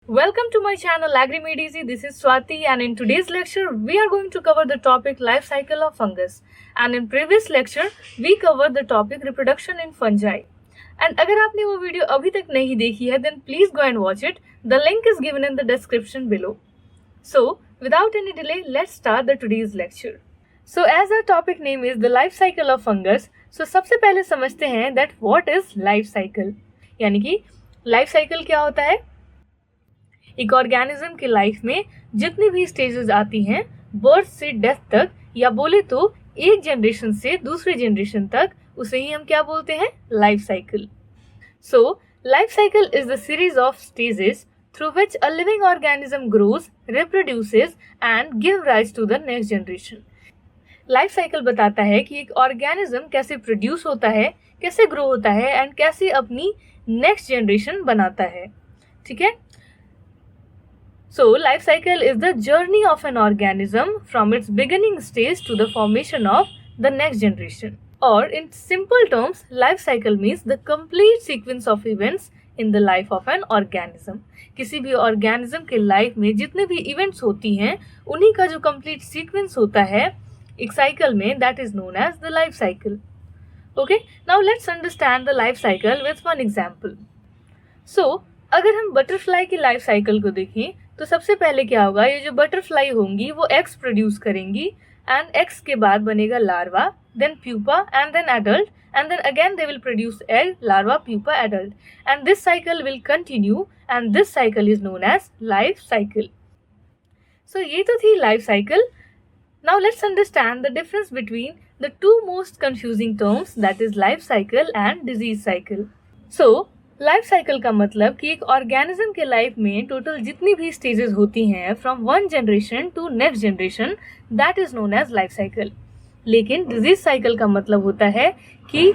Welcome to my channel AgriMed Easy. This is Swati, and in today's lecture we are going to cover the topic life cycle of fungus. And in previous lecture we covered the topic reproduction in fungi. And अगर आपने वो video अभी तक नहीं देखी है then please go and watch it. The link is given in the description below. So without any delay, let's start the today's lecture. So as our topic name is the life cycle of fungus, so सबसे पहले समझते हैं that what is life cycle. यानी कि life cycle क्या होता है. एक ऑर्गेनिज्म के लाइफ में जितनी भी स्टेजेस आती हैं बर्थ से डेथ तक, या बोले तो एक जनरेशन से दूसरे जनरेशन तक, उसे ही हम क्या बोलते हैं, life cycle. So life cycle is the series of stages through which a living organism grows, reproduces and give rise to the next generation. Life cycle बताता है कि एक ऑर्गेनिज्म कैसे प्रोड्यूस होता है, कैसे ग्रो होता है एंड कैसे अपनी नेक्स्ट जनरेशन बनाता है. ठीक है. So, life cycle is the journey of an organism from its beginning stage to the formation of the next generation. Or in simple terms, life cycle means the complete sequence of events in the life of an organism. किसी भी organism के life में जितने भी events होती हैं, उन्हीं का जो complete sequence होता है एक cycle में, that is known as the life cycle. Okay, now let's understand the life cycle with one example. So, अगर हम बटरफ्लाई की लाइफ साइकिल को देखें तो सबसे पहले क्या होगा, ये जो बटरफ्लाई होंगी वो एग्स प्रोड्यूस करेंगी एंड एग्स के बाद बनेगा larva, then pupa and then adult, and then again they will produce egg, larva, pupa, adult, and this cycle will continue and this cycle is known as life cycle. So ये तो थी life cycle. Now let's understand the difference between the two most confusing terms, that is life cycle and disease cycle. So life cycle का मतलब कि एक organism के life में total जितनी भी स्टेजेस होती हैं from one generation to next generation, that is known as life cycle. लेकिन डिजीज साइकिल का मतलब होता है कि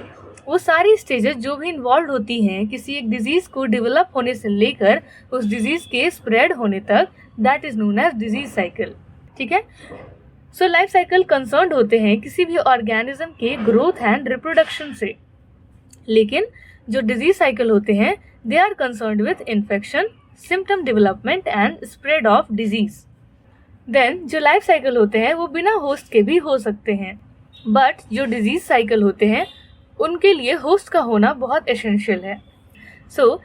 वो सारी स्टेजेस जो भी इन्वॉल्व होती हैं किसी एक डिजीज को डेवलप होने से लेकर उस डिजीज के स्प्रेड होने तक, that is known as disease cycle. ठीक है. सो लाइफ साइकिल कंसर्न होते हैं किसी भी ऑर्गेनिज्म के ग्रोथ एंड रिप्रोडक्शन से. लेकिन जो डिजीज साइकिल होते हैं they are concerned with infection, symptom development and spread of disease. Then जो लाइफ साइकिल होते हैं वो बिना होस्ट के भी हो सकते हैं, बट जो डिजीज साइकिल होते हैं उनके लिए होस्ट का होना बहुत एसेंशियल है. सो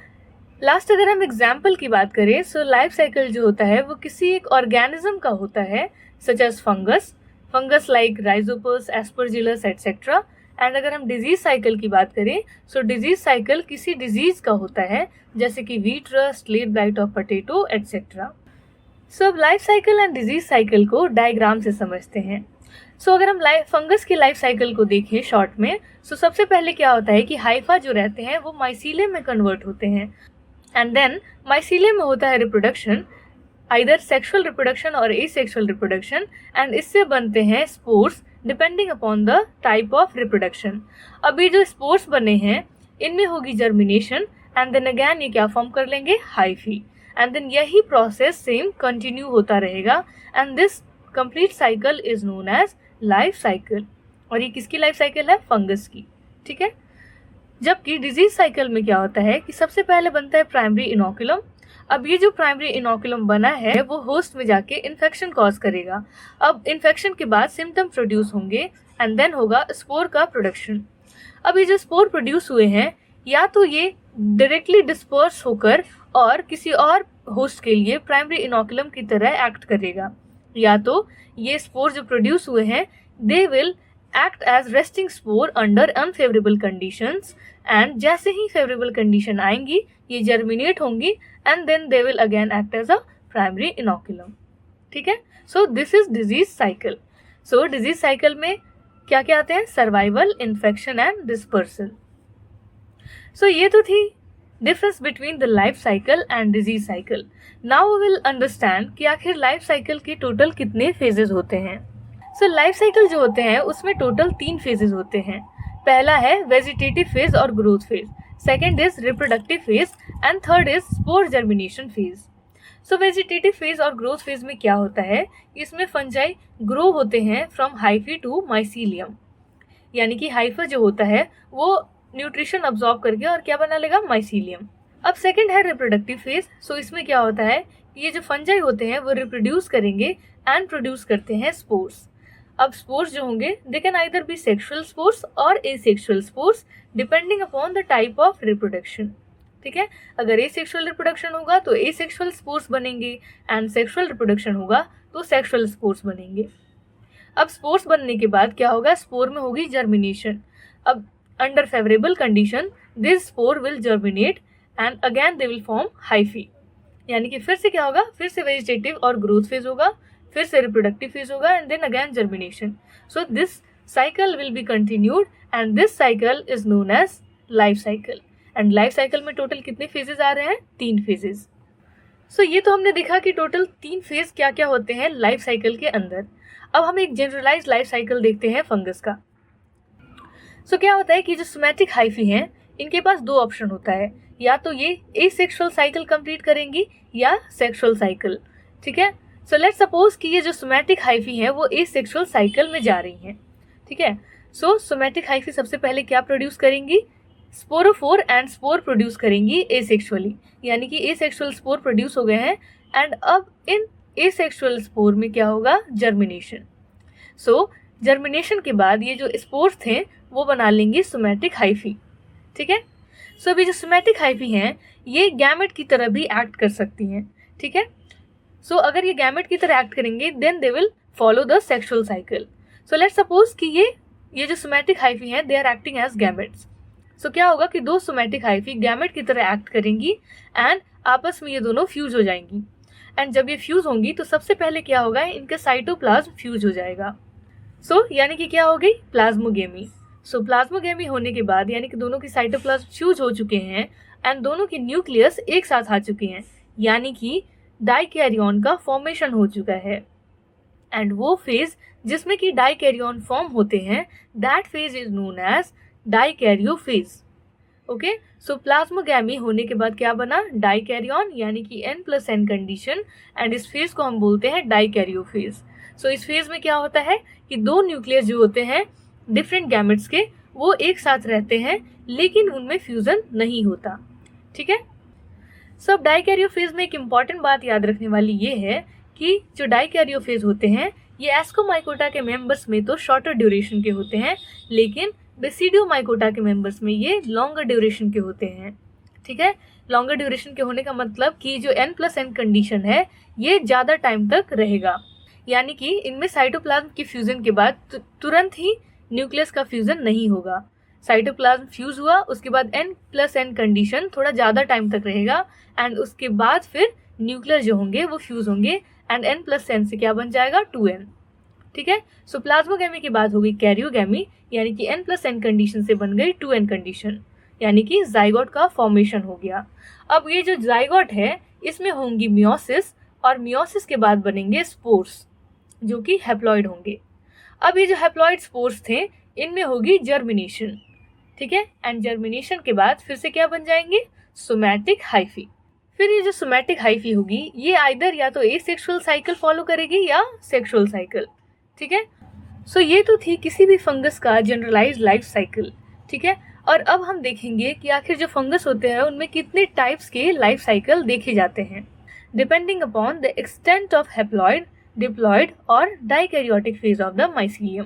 लास्ट अगर हम एग्जाम्पल की बात करें, सो लाइफ साइकिल जो होता है वो किसी एक ऑर्गेनिज्म का होता है, such as fungus like Rhizopus, Aspergillus etcetera. And अगर हम डिजीज साइकिल की बात करें, सो डिजीज साइकिल किसी डिजीज का होता है जैसे कि wheat rust, late blight of potato etcetera. So अब life cycle and disease cycle को डायग्राम से समझते हैं. सो अगर हम फंगस की लाइफ साइकिल को देखें शॉर्ट में, सो सबसे पहले क्या होता है कि हाइफा जो रहते हैं वो माइसीलियम में कन्वर्ट होते हैं, एंड देन माइसीलियम में होता है रिप्रोडक्शन, आइदर सेक्सुअल रिप्रोडक्शन और एसेक्सुअल रिप्रोडक्शन, एंड इससे बनते हैं spores depending upon the type of reproduction. अभी जो स्पोर्स बने हैं इनमें होगी जर्मिनेशन, एंड देन अगैन ये क्या फॉर्म कर लेंगे, हाइफी, एंड देन यही प्रोसेस सेम कंटिन्यू होता रहेगा, and this complete cycle is known as life cycle. और ये किसकी लाइफ साइकिल है, फंगस की. ठीक है. जबकि डिजीज साइकिल में क्या होता है कि सबसे पहले बनता है प्राइमरी इनोकुलम. अब ये जो प्राइमरी इनोकुलम बना है वो होस्ट में जाके इन्फेक्शन कॉज करेगा. अब इन्फेक्शन के बाद सिम्टम प्रोड्यूस होंगे एंड देन होगा स्पोर का प्रोडक्शन. अब ये जो स्पोर प्रोड्यूस हुए हैं या तो ये डायरेक्टली डिस्पर्स होकर और किसी और होस्ट के लिए प्राइमरी इनोकुलम की तरह एक्ट करेगा, या तो ये स्पोर जो प्रोड्यूस हुए हैं they will act as resting spore under unfavourable conditions, and जैसे ही फेवरेबल कंडीशन आएंगी ये जर्मिनेट होंगी and then they will again act as a primary inoculum. ठीक है. So this is disease cycle. So disease cycle में क्या क्या आते हैं, survival, infection and dispersal. So ये तो थी difference between the life cycle and disease cycle. Now we will understand कि आखिर लाइफ साइकिल के टोटल कितने फेजेस होते हैं. सो लाइफ साइकिल जो होते हैं उसमें टोटल 3 फेजेस होते हैं. पहला है वेजिटेटिव फेज और growth phase, second is reproductive phase, and third is spore germination phase. So vegetative phase और ग्रोथ फेज में क्या होता है, इसमें फंजाई ग्रो होते हैं फ्रॉम हाइफी टू माइसीलियम. यानी कि हाइफा जो होता है वो न्यूट्रिशन अब्जॉर्ब करके और क्या बना लेगा, माइसीलियम. अब सेकंड है रिप्रोडक्टिव फेज। सो इसमें क्या होता है कि ये जो फंजाई होते हैं वो रिप्रोड्यूस करेंगे एंड प्रोड्यूस करते हैं स्पोर्स। अब स्पोर्स जो होंगे they can either be sexual spores और asexual spores depending upon the type of reproduction. ठीक है, अगर एसेक्सुअल रिप्रोडक्शन होगा तो एसेक्सुअल स्पोर्स बनेंगे एंड सेक्सुअल रिप्रोडक्शन होगा तो सेक्सुअल स्पोर्स बनेंगे। अब स्पोर्स बनने के बाद क्या होगा, स्पोर में होगी जर्मिनेशन। अब under favourable condition this spore will germinate and again they will form hyphae. यानी कि फिर से क्या होगा, फिर से वेजिटेटिव और ग्रोथ फेज होगा, फिर से रिप्रोडक्टिव फेज होगा and then again germination. So this cycle will be continued and this cycle is known as life cycle. And life cycle में टोटल कितने फेजेस आ रहे हैं, 3 फेजेस। सो ये तो हमने देखा कि टोटल 3 फेज क्या क्या होते हैं लाइफ साइकिल के अंदर। अब हम एक जनरलाइज लाइफ साइकिल देखते हैं फंगस का। सो क्या होता है कि जो सोमैटिक हाइफी हैं इनके पास 2 ऑप्शन होता है, या तो ये एसेक्सुअल साइकिल कंप्लीट करेंगी या सेक्सुअल साइकिल। ठीक है, सो लेट्स सपोज कि ये जो सोमैटिक हाइफी हैं वो एसेक्सुअल साइकिल में जा रही हैं। ठीक है, सो सोमैटिक हाइफी सबसे पहले क्या प्रोड्यूस करेंगी, स्पोरोफोर एंड स्पोर प्रोड्यूस करेंगी एसेक्सुअली। यानी कि एसेक्सुअल स्पोर प्रोड्यूस हो गए हैं एंड अब इन एसेक्सुअल स्पोर में क्या होगा, जर्मिनेशन। सो जर्मिनेशन के बाद ये जो स्पोर्स थे वो बना लेंगी सोमैटिक हाइफी। ठीक है, सो अभी जो सोमैटिक हाइफी हैं ये गैमेट की तरह भी एक्ट कर सकती हैं। ठीक है, सो अगर ये गैमेट की तरह एक्ट करेंगे then they will follow the sexual cycle. So let's suppose कि ये जो सोमैटिक हाइफी हैं they are acting as gametes. So क्या होगा कि 2 सोमैटिक हाइफी गैमेट की तरह एक्ट करेंगी एंड आपस में ये दोनों फ्यूज हो जाएंगी। एंड जब ये फ्यूज होंगी तो सबसे पहले क्या होगा, इनका साइटोप्लाज्म फ्यूज हो जाएगा। सो यानी कि क्या हो गई, प्लाज्मोगेमी। सो प्लाज्मोगेमी होने के बाद यानी कि दोनों की साइटोप्लाज्म फ्यूज हो चुके हैं एंड दोनों की न्यूक्लियस एक साथ आ चुके हैं, यानी कि डाइकैरियन का फॉर्मेशन हो चुका है। एंड वो फेज जिसमें कि डाइकैरियन फॉर्म होते हैं that phase is known as dikaryophase. Okay, so plasmogamy होने के बाद क्या बना, डाइकैरियन यानी कि N+N कंडीशन एंड इस फेज को हम बोलते हैं डाइकैरियोफेज। सो इस फेज में क्या होता है कि 2 न्यूक्लियस जो होते हैं डिफरेंट गैमेट्स के वो एक साथ रहते हैं लेकिन उनमें फ्यूजन नहीं होता। ठीक है, सो अब डाइकैरियोफेज में एक इम्पॉर्टेंट बात याद रखने वाली ये है कि जो डाइकैरियोफेज होते हैं ये एस्कोमाइकोटा के मेंबर्स में तो शॉर्टर ड्यूरेशन के होते हैं लेकिन बेसिडियोमाइकोटा के मेंबर्स में ये लॉन्गर ड्यूरेशन के होते हैं। ठीक है, लॉन्गर ड्यूरेशन के होने का मतलब कि जो N+N कंडीशन है ये ज़्यादा टाइम तक रहेगा, यानी कि इनमें साइटोप्लाज्म की फ्यूजन के बाद तुरंत ही न्यूक्लियस का फ्यूजन नहीं होगा। साइटोप्लाज्म फ्यूज हुआ उसके बाद N+N कंडीशन थोड़ा ज़्यादा टाइम तक रहेगा एंड उसके बाद फिर न्यूक्लियस जो होंगे वो फ्यूज होंगे एंड N+N से क्या बन जाएगा, 2N। ठीक है, सो प्लाज्मोगैमी की बात हो गई कैरियोगैमी, यानी कि N+N कंडीशन से बन गई 2N कंडीशन, यानी कि जाइगोट का फॉर्मेशन हो गया। अब ये जो जाइगोट है इसमें होंगी मियोसिस और मियोसिस के बाद बनेंगे स्पोर्स जो कि हैप्लॉइड होंगे। अब ये जो हैप्लॉइड स्पोर्स थे इनमें होगी जर्मिनेशन। ठीक है, एंड जर्मिनेशन के बाद फिर से क्या बन जाएंगे, सोमैटिक हाइफी। फिर ये जो सोमैटिक हाइफी होगी ये आइदर या तो एसेक्सुअल साइकिल फॉलो करेगी या सेक्सुअल साइकिल। ठीक है, सो ये तो थी किसी भी फंगस का जनरलाइज लाइफ साइकिल। ठीक है, और अब हम देखेंगे कि आखिर जो फंगस होते हैं उनमें कितने टाइप्स के लाइफ साइकिल देखे जाते हैं depending upon the extent of haploid, diploid और dikaryotic phase of the mycelium.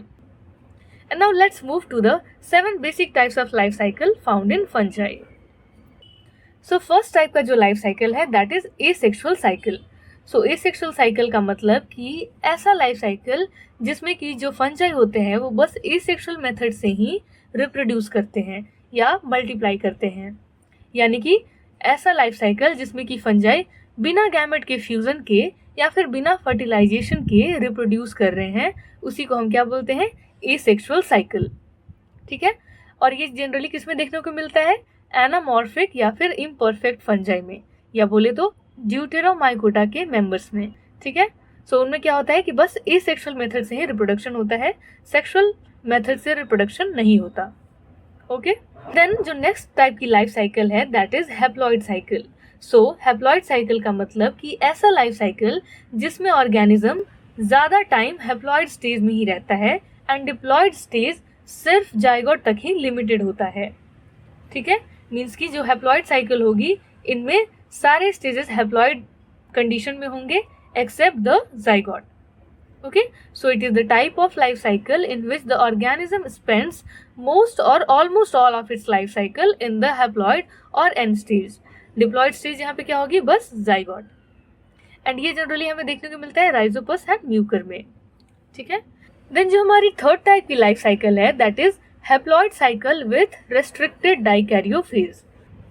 And now let's move to the 7 basic types of life cycle found in fungi. So first type का जो life cycle है that is asexual cycle. So asexual cycle का मतलब कि ऐसा life cycle जिसमें कि जो फंजाई होते हैं वो बस एसेक्सुअल मेथड से ही रिप्रोड्यूस करते हैं या मल्टीप्लाई करते हैं, यानी कि ऐसा लाइफ साइकिल जिसमें कि फंजाई बिना गैमेट के फ्यूजन के या फिर बिना फर्टिलाइजेशन के रिप्रोड्यूस कर रहे हैं, उसी को हम क्या बोलते हैं, एसेक्सुअल साइकिल। ठीक है, और ये जनरली किसमें देखने को मिलता है, एनामॉर्फिक या फिर इम्परफेक्ट फंजाई में, या बोले तो ड्यूटेरोमाइकोटा के मेंबर्स में। ठीक है, सो उनमें क्या होता है कि बस एसेक्सुअल मेथड से ही रिप्रोडक्शन होता है, सेक्सुअल मेथड से रिप्रोडक्शन नहीं होता। ओके, देन जो नेक्स्ट टाइप की लाइफ साइकिल है that is haploid cycle. So haploid cycle का मतलब कि ऐसा लाइफ साइकिल जिसमें ऑर्गेनिज्म ज़्यादा टाइम हैप्लॉइड स्टेज में ही रहता है एंड डिप्लॉइड स्टेज सिर्फ जाइगोट तक ही लिमिटेड होता है। ठीक है, मीन्स की जो हैप्लॉइड साइकिल होगी इनमें सारे स्टेजेस हैप्लॉइड कंडीशन में होंगे except the zygote. Okay, so it is the type of life cycle in which the organism spends most or almost all of its life cycle in the haploid or end stage. Diploid stage यहाँ पे क्या होगी, बस zygote. And ये generally हमें देखने को मिलता है राइजोपस एंड म्यूकर में. ठीक है. देन जो हमारी थर्ड टाइप की लाइफ साइकिल है that is haploid cycle with restricted dikaryophase.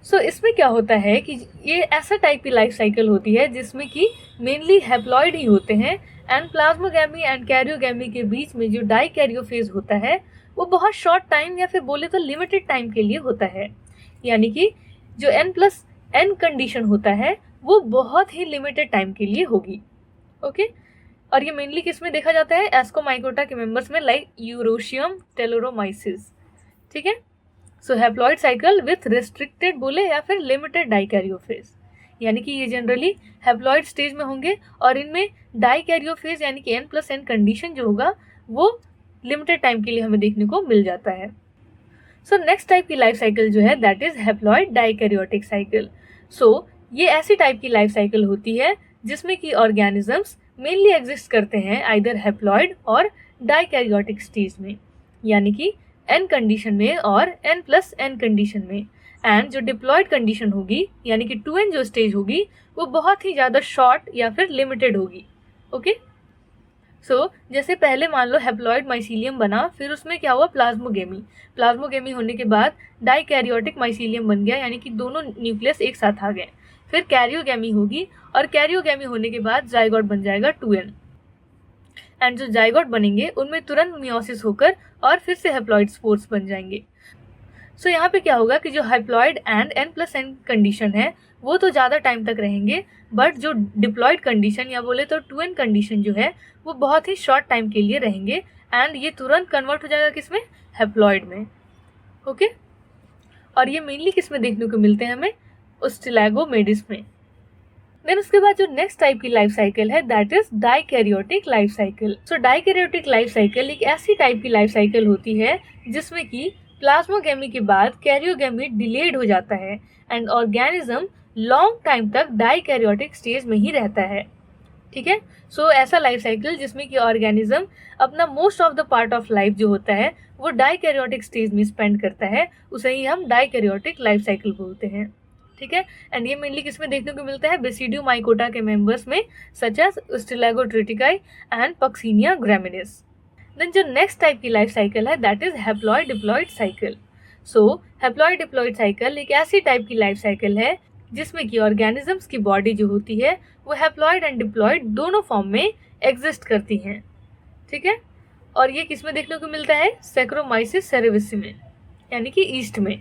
So इसमें क्या होता है कि ये ऐसा टाइप की लाइफ साइकिल होती है जिसमें कि मेनली हैप्लॉइड ही होते हैं एंड प्लाज्मोगैमी एंड कैरियोगैमी के बीच में जो डाइकैरियोफेज होता है वो बहुत शॉर्ट टाइम या फिर बोले तो लिमिटेड टाइम के लिए होता है. यानी कि जो n+n कंडीशन होता है वो बहुत ही लिमिटेड टाइम के लिए होगी. ओके. और ये मेनली किस में देखा जाता है, एस्कोमाइकोटा के मेंबर्स में लाइक यूरोशियम टेलोरोमाइसिस. ठीक है. सो हैप्लॉइड साइकिल विथ रेस्ट्रिक्टेड बोले या फिर लिमिटेड डाइकैरियोफेज, यानी कि ये जनरली हैप्लॉइड स्टेज में होंगे और इनमें डाइकैरियोफेज यानी कि n+n कंडीशन जो होगा वो लिमिटेड टाइम के लिए हमें देखने को मिल जाता है. सो नेक्स्ट टाइप की लाइफ साइकिल जो है that is haploid dikaryotic cycle. So ये ऐसी टाइप की लाइफ साइकिल होती है जिसमें कि ऑर्गेनिजम्स मेनली एग्जिस्ट करते हैं आइदर हैप्लॉइड और डाइकैरियोटिक स्टेज में, यानी कि n कंडीशन में और n+n कंडीशन में. एंड जो डिप्लॉयड कंडीशन होगी यानी कि 2n जो स्टेज होगी वो बहुत ही ज़्यादा शॉर्ट या फिर लिमिटेड होगी. ओके. सो जैसे पहले मान लो हैप्लॉइड माइसीलियम बना, फिर उसमें क्या हुआ, प्लाज्मोगेमी होने के बाद डाइकैरियोटिक माइसीलियम बन गया, यानी कि दोनों न्यूक्लियस एक साथ आ गए. फिर कैरियोगैमी होगी और कैरियोगैमी होने के बाद जाइगोट बन जाएगा 2n. एंड जो जाइगोट बनेंगे उनमें तुरंत मियोसिस होकर और फिर से हैप्लॉइड स्पोर्स बन जाएंगे. सो यहाँ पे क्या होगा कि जो हैप्लॉइड एंड n+n कंडीशन है वो तो ज़्यादा टाइम तक रहेंगे, बट जो डिप्लॉयड कंडीशन या बोले तो 2n कंडीशन जो है वो बहुत ही शॉर्ट टाइम के लिए रहेंगे एंड ये तुरंत कन्वर्ट हो जाएगा किसमें, हैप्लॉइड में. ओके. और ये मेनली किसमें देखने को मिलते हैं हमें, ओस्टिलैगोमेडिस में. देन उसके बाद जो नेक्स्ट टाइप की लाइफ साइकिल है that is dikaryotic life cycle. So dikaryotic life cycle एक ऐसी टाइप की लाइफ साइकिल होती है जिसमें कि प्लाज्मोगैमी के बाद कैरियोगैमी डिलेड हो जाता है एंड ऑर्गेनिज्म लॉन्ग टाइम तक डाइकैरियोटिक स्टेज में ही रहता है. ठीक है. सो ऐसा लाइफ साइकिल जिसमें कि ऑर्गेनिज्म अपना most of the part of life जो होता है वो डाइकैरियोटिक स्टेज में स्पेंड करता है, उसे ही हम डाइकैरियोटिक लाइफ साइकिल बोलते हैं. ठीक है. एंड ये मेनली किसमें देखने को मिलता है, बेसिडियोमाइकोटा के मेंबर्स में such as Ustilago tritici and Puccinia graminis. Then जो नेक्स्ट टाइप की लाइफ साइकिल है that is haploid diploid cycle. So haploid diploid cycle एक ऐसी टाइप की लाइफ साइकिल है जिसमें कि ऑर्गेनिजम्स की बॉडी जो होती है वो हैप्लॉइड एंड डिप्लॉयड दोनों फॉर्म में एग्जिस्ट करती हैं. ठीक है. और ये किसमें देखने को मिलता है, सैक्रोमाइसिस सेरेविसिस यानी कि ईस्ट में.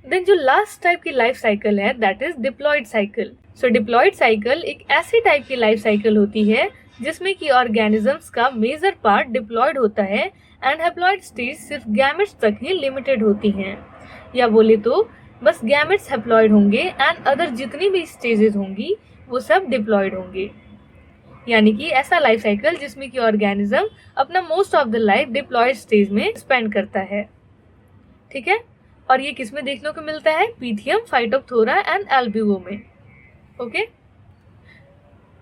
देन जो लास्ट टाइप की लाइफ साइकिल है that is diploid cycle. So diploid cycle एक ऐसी टाइप की लाइफ साइकिल होती है जिसमें कि ऑर्गेनिजम्स का मेजर पार्ट डिप्लॉयड होता है एंड हैप्लॉइड स्टेज सिर्फ गैमेट्स तक ही लिमिटेड होती हैं, या बोले तो बस गैमेट्स हैप्लॉइड होंगे एंड अदर जितनी भी स्टेजेस होंगी वो सब डिप्लॉयड होंगे. यानी कि ऐसा लाइफ साइकिल जिसमें कि ऑर्गेनिज्म अपना most of the life diploid stage में स्पेंड करता है. ठीक है. और ये किसमें देखने को मिलता है, पीथियम, फाइटोप्थोरा एंड एल्ब्यूओ में. ओके.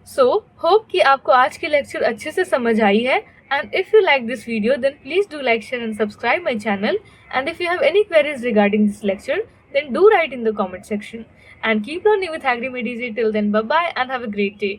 सो होप कि आपको आज के लेक्चर अच्छे से समझ आई है. And if you like this video, then please do like, share and subscribe my channel. And if you have any queries regarding this lecture, then do write in the comment section. And keep learning with AgriMed Easy. Till then, bye bye and have a great day.